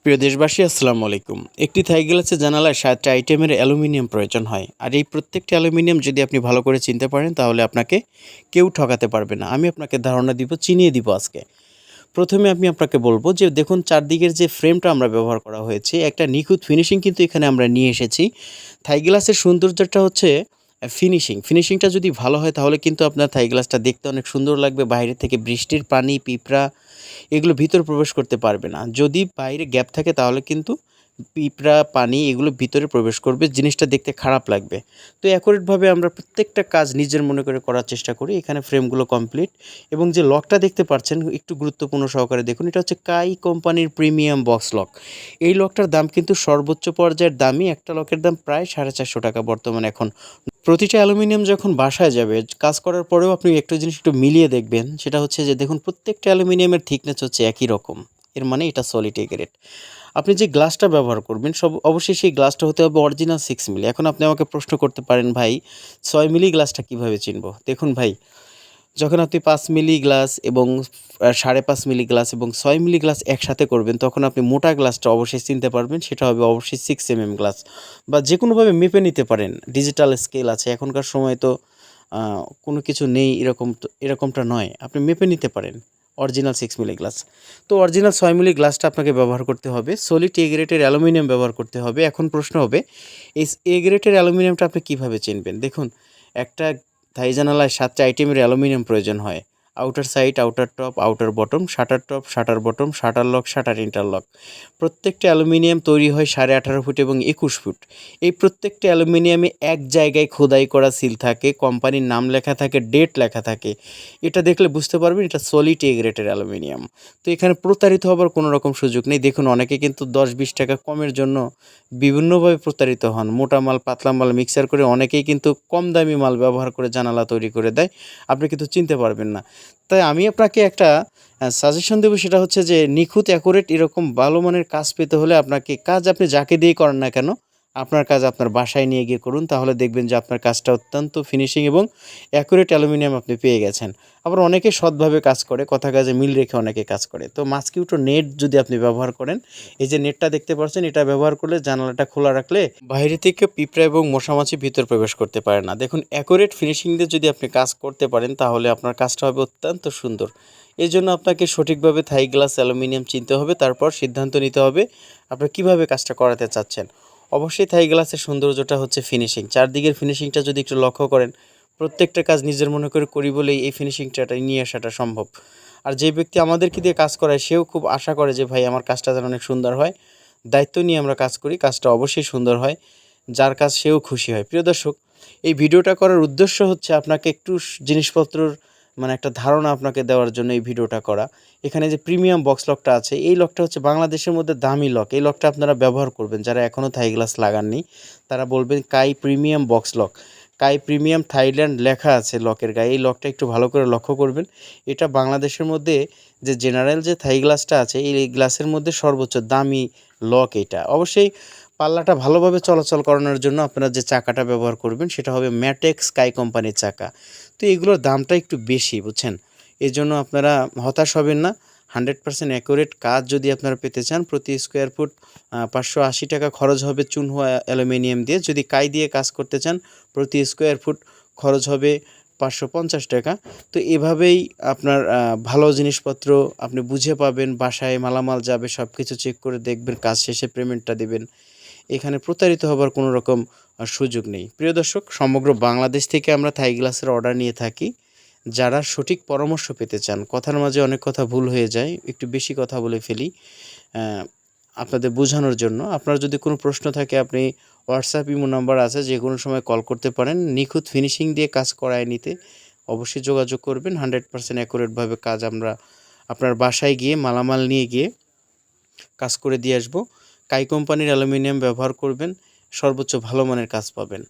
প্রিয় দেশবাসী, আসসালামু আলাইকুম। একটি থাই গ্লাসের জানালায় 7টা আইটেমের অ্যালুমিনিয়াম প্রয়োজন হয়। আর এই প্রত্যেকটি অ্যালুমিনিয়াম যদি আপনি ভালো করে চিনতে পারেন তাহলে আপনাকে কেউ ঠকাতে পারবে না। আমি আপনাকে ধারণা দিব, চিনিয়ে দিব আজকে। প্রথমে আমি আপনাকে বলব যে দেখুন, চারদিকের যে ফ্রেমটা আমরা ব্যবহার করা হয়েছে, একটা নিখুঁত ফিনিশিং কিন্তু এখানে আমরা নিয়ে এসেছি। থাই গ্লাসের সৌন্দর্যটা হচ্ছে ফিনিশিংটা যদি ভালো হয় তাহলে কিন্তু আপনার থাই গ্লাসটা দেখতে অনেক সুন্দর লাগবে। বাইরে থেকে বৃষ্টির পানি, পিঁপড়া এগুলো ভিতরে প্রবেশ করতে পারবে না। যদি বাইরে গ্যাপ থাকে তাহলে কিন্তু পিঁপড়া, পানি এগুলো ভিতরে প্রবেশ করবে, জিনিসটা দেখতে খারাপ লাগবে। তো অ্যাকুরেটভাবে আমরা প্রত্যেকটা কাজ নিজের মনে করে করার চেষ্টা করি। এখানে ফ্রেমগুলো কমপ্লিট এবং যে লকটা দেখতে পাচ্ছেন একটু গুরুত্বপূর্ণ সহকারে দেখুন। এটা হচ্ছে কাই কোম্পানির প্রিমিয়াম বক্স লক। এই লকটার দাম কিন্তু সর্বোচ্চ পর্যায়ের দামই। একটা লকের দাম প্রায় 450 টাকা বর্তমানে এখন। প্রতিটা অ্যালুমিনিয়াম যখন বাসায় যাবে, কাজ করার পরেও আপনি একটা জিনিস একটু মিলিয়ে দেখবেন। সেটা হচ্ছে যে দেখুন, প্রত্যেকটা অ্যালুমিনিয়ামের থিকনেস হচ্ছে একই রকম। এর মানে এটা সলিড এ গ্রেড। আপনি যে গ্লাসটা ব্যবহার করবেন অবশ্যই সেই গ্লাসটা হতে হবে অরিজিনাল 6 মিলি। এখন আপনি আমাকে প্রশ্ন করতে পারেন, ভাই 6 মিলি গ্লাসটা কিভাবে চিনব? দেখুন ভাই, যখন আপনি 5 মিলি গ্লাস এবং 5.5 মিলি গ্লাস এবং 6 মিলি গ্লাস একসাথে করবেন, তখন আপনি মোটা গ্লাসটা অবশ্যই চিনতে পারবেন। সেটা হবে অবশ্যই 6 গ্লাস, বা যে কোনোভাবে মেপে নিতে পারেন। ডিজিটাল স্কেল আছে এখনকার সময়, তো কোনো কিছু নেই এরকমটা নয়। আপনি মেপে নিতে পারেন অরিজিনাল 6 মিলি গ্লাস। তো অরিজিনাল 6 মিলি গ্লাসটা আপনাকে ব্যবহার করতে হবে। সলিড এ গ্রেডের অ্যালুমিনিয়াম ব্যবহার করতে হবে। এখন প্রশ্ন হবে, এই এ গ্রেডের অ্যালুমিনিয়ামটা আপনি কীভাবে চিনবেন? দেখুন, একটা থাই জানালায় 7টা আইটেমের অ্যালুমিনিয়াম প্রয়োজন হয়। Outer side, outer top, outer bottom, shutter top, shutter bottom, shutter lock, shutter interlock. প্রত্যেকটা অ্যালুমিনিয়াম তৈরি হয় 18.5 ফুট এবং 21 ফুট। এই প্রত্যেকটা অ্যালুমিনিয়ামে এক জায়গায় খোদাই করা সিল থাকে, কোম্পানির নাম লেখা থাকে, ডেট লেখা থাকে। এটা দেখলে বুঝতে পারবেন এটা সলিড এ গ্রেডের অ্যালুমিনিয়াম। তো এখানে প্রতারিত হবার কোনো রকম সুযোগ নেই। দেখুন, অনেকে কিন্তু 10-20 টাকা কমের জন্য বিভিন্নভাবে প্রতারিত হন। মোটা মাল, পাতলা মাল মিক্সার করে অনেকেই কিন্তু কম দামি মাল ব্যবহার করে জানালা তৈরি করে দেয়। আপনি কিন্তু চিনতে পারবেন না। তাই আমি আপনাকে একটা সাজেশন দেব, সেটা হচ্ছে যে নিখুঁত অ্যাকুরেট এরকম ভালো মানের কাজ পেতে হলে আপনাকে কাজ আপনি যাকে দিয়েই করেন না কেন, আপনার কাজ আপনার বাসায় নিয়ে গিয়ে করুন। তাহলে দেখবেন যে আপনার কাজটা অত্যন্ত ফিনিশিং এবং অ্যাকুরেট অ্যালুমিনিয়াম আপনি পেয়ে গেছেন। আবার অনেকে সৎভাবে কাজ করে, কথা কাজে মিল রেখে অনেকে কাজ করে। তো মাস্কিউটো নেট যদি আপনি ব্যবহার করেন, এই যে নেটটা দেখতে পাচ্ছেন, এটা ব্যবহার করলে জানালাটা খোলা রাখলে বাইরে থেকে পিঁপড়া এবং মশামাছি ভিতর প্রবেশ করতে পারে না। দেখুন, অ্যাকুরেট ফিনিশিং দিয়ে যদি আপনি কাজ করতে পারেন তাহলে আপনার কাজটা হবে অত্যন্ত সুন্দর। এই জন্য আপনাকে সঠিকভাবে থাই গ্লাস অ্যালুমিনিয়াম চিনতে হবে, তারপর সিদ্ধান্ত নিতে হবে আপনি কিভাবে কাজটা করাতে চাচ্ছেন। অবশ্যই থাই গ্লাসের সৌন্দর্যটা হচ্ছে ফিনিশিং। চারদিকের ফিনিশিংটা যদি একটু লক্ষ্য করেন, প্রত্যেকটা কাজ নিজের মনে করে করি বলেই এই ফিনিশিংটা নিয়ে আসাটা সম্ভব। আর যে ব্যক্তি আমাদেরকে দিয়ে কাজ করায় সেও খুব আশা করে যে ভাই আমার কাজটা যেন অনেক সুন্দর হয়। দায়িত্ব নিয়ে আমরা কাজ করি, কাজটা অবশ্যই সুন্দর হয়, যার কাজ সেও খুশি হয়। প্রিয় দর্শক, এই ভিডিওটা করার উদ্দেশ্য হচ্ছে আপনাকে একটু জিনিসপত্রর মানে একটা ধারণা আপনাকে দেওয়ার জন্য এই ভিডিওটা করা। এখানে যে প্রিমিয়াম বক্স লকটা আছে, এই লকটা হচ্ছে বাংলাদেশের মধ্যে দামি লক। এই লকটা আপনারা ব্যবহার করবেন যারা এখনও থাই গ্লাস লাগাননি, তারা বলবেন কাই প্রিমিয়াম বক্স লক। কাই প্রিমিয়াম থাইল্যান্ড লেখা আছে লকের গায়ে। এই লকটা একটু ভালো করে লক্ষ্য করবেন। এটা বাংলাদেশের মধ্যে যে জেনারেল যে থাই গ্লাসটা আছে, এই গ্লাসের মধ্যে সর্বোচ্চ দামি লক এটা। অবশ্যই পাল্লাটা ভালোভাবে চলাচল করানোর জন্য আপনারা যে চাকাটা ব্যবহার করবেন সেটা হবে ম্যাটেক্স স্কাই কোম্পানির চাকা। তো এগুলোর দামটা একটু বেশি, বুঝছেন? এজন্য আপনারা হতাশ হবেন না। 100% অ্যাকুরেট কাজ যদি আপনারা পেতে চান, প্রতি স্কোয়ার ফুট 580 টাকা খরচ হবে চুনহোয়া অ্যালুমিনিয়াম দিয়ে। যদি কাই দিয়ে কাজ করতে চান, প্রতি স্কোয়ার ফুট খরচ হবে 550 টাকা। তো এভাবেই আপনার ভালো জিনিসপত্র আপনি বুঝে পাবেন, বাসায় মালামাল যাবে, সব কিছু চেক করে দেখবেন, কাজ শেষে পেমেন্টটা দেবেন। এখানে প্রতারিত হবার কোনো রকম সুযোগ নেই। প্রিয় দর্শক, সমগ্র বাংলাদেশ থেকে আমরা থাই গ্লাসের অর্ডার নিয়ে থাকি। যারা সঠিক পরামর্শ পেতে চান, কথার মাঝে অনেক কথা ভুল হয়ে যায়, একটু বেশি কথা বলে ফেলি আপনাদের বোঝানোর জন্য। আপনার যদি কোনো প্রশ্ন থাকে, আপনি হোয়াটসঅ্যাপ, ইমো নাম্বার আছে, যে কোনো সময় কল করতে পারেন। নিখুঁত ফিনিশিং দিয়ে কাজ করায় নিতে অবশ্যই যোগাযোগ করবেন। 100% অ্যাকুরেটভাবে কাজ আমরা আপনার বাসায় গিয়ে মালামাল নিয়ে গিয়ে কাজ করে দিয়ে আসবো। কাই কোম্পানির অ্যালুমিনিয়াম ব্যবহার করবেন, সর্বোচ্চ ভালো মানের কাজ পাবেন।